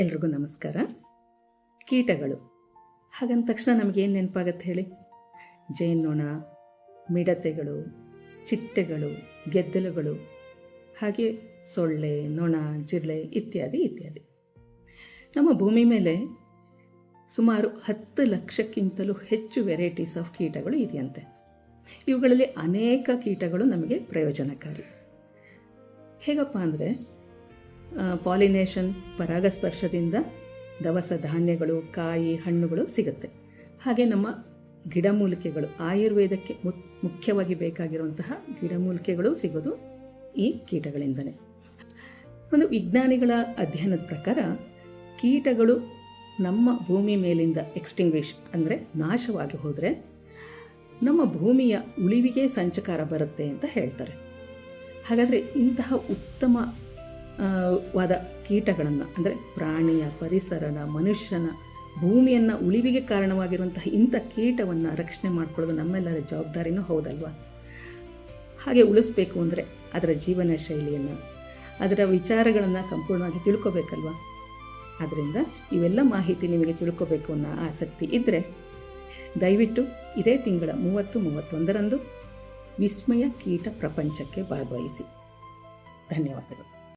ಎಲ್ರಿಗೂ ನಮಸ್ಕಾರ. ಕೀಟಗಳು ಹಾಗಂದ ತಕ್ಷಣ ನಮಗೇನು ನೆನಪಾಗತ್ತೆ ಹೇಳಿ? ಜೇನ್ನೊಣ, ಮಿಡತೆಗಳು, ಚಿಟ್ಟೆಗಳು, ಗೆದ್ದಲುಗಳು, ಹಾಗೆ ಸೊಳ್ಳೆ, ನೊಣ, ಜಿರಳೆ ಇತ್ಯಾದಿ ಇತ್ಯಾದಿ. ನಮ್ಮ ಭೂಮಿ ಮೇಲೆ ಸುಮಾರು 10 ಲಕ್ಷಕ್ಕಿಂತಲೂ ಹೆಚ್ಚು ವೆರೈಟೀಸ್ ಆಫ್ ಕೀಟಗಳು ಇದೆಯಂತೆ. ಇವುಗಳಲ್ಲಿ ಅನೇಕ ಕೀಟಗಳು ನಮಗೆ ಪ್ರಯೋಜನಕಾರಿ. ಹೇಗಪ್ಪ ಅಂದರೆ, ಪಾಲಿನೇಷನ್ ಪರಾಗಸ್ಪರ್ಶದಿಂದ ದವಸ ಧಾನ್ಯಗಳು, ಕಾಯಿ, ಹಣ್ಣುಗಳು ಸಿಗುತ್ತೆ. ಹಾಗೆ ನಮ್ಮ ಗಿಡಮೂಲಿಕೆಗಳು, ಆಯುರ್ವೇದಕ್ಕೆ ಮುಖ್ಯವಾಗಿ ಬೇಕಾಗಿರುವಂತಹ ಗಿಡಮೂಲಿಕೆಗಳು ಸಿಗೋದು ಈ ಕೀಟಗಳಿಂದಲೇ. ಒಂದು ವಿಜ್ಞಾನಿಗಳ ಅಧ್ಯಯನದ ಪ್ರಕಾರ ಕೀಟಗಳು ನಮ್ಮ ಭೂಮಿ ಮೇಲಿಂದ ಎಕ್ಸ್ಟಿಂಗ್ವಿಷ್ ಅಂದರೆ ನಾಶವಾಗಿ ಹೋದರೆ ನಮ್ಮ ಭೂಮಿಯ ಉಳಿವಿಗೆ ಸಂಚಕಾರ ಬರುತ್ತೆ ಅಂತ ಹೇಳ್ತಾರೆ. ಹಾಗಾದರೆ ಇಂತಹ ಉತ್ತಮವಾದ ಕೀಟಗಳನ್ನು ಅಂದರೆ ಪ್ರಾಣಿಯ, ಪರಿಸರನ, ಮನುಷ್ಯನ, ಭೂಮಿಯನ್ನು ಉಳಿವಿಗೆ ಕಾರಣವಾಗಿರುವಂತಹ ಇಂಥ ಕೀಟವನ್ನು ರಕ್ಷಣೆ ಮಾಡಿಕೊಳ್ಳೋದು ನಮ್ಮೆಲ್ಲರ ಜವಾಬ್ದಾರಿನೂ ಹೌದಲ್ವಾ? ಹಾಗೆ ಉಳಿಸ್ಬೇಕು ಅಂದರೆ ಅದರ ಜೀವನ ಶೈಲಿಯನ್ನು, ಅದರ ವಿಚಾರಗಳನ್ನು ಸಂಪೂರ್ಣವಾಗಿ ತಿಳ್ಕೋಬೇಕಲ್ವ? ಆದ್ದರಿಂದ ಇವೆಲ್ಲ ಮಾಹಿತಿ ನಿಮಗೆ ತಿಳ್ಕೋಬೇಕು ಅನ್ನೋ ಆಸಕ್ತಿ ಇದ್ದರೆ ದಯವಿಟ್ಟು ಇದೇ ತಿಂಗಳ 30-31ರಂದು ವಿಸ್ಮಯ ಕೀಟ ಪ್ರಪಂಚಕ್ಕೆ ಭಾಗವಹಿಸಿ. ಧನ್ಯವಾದಗಳು.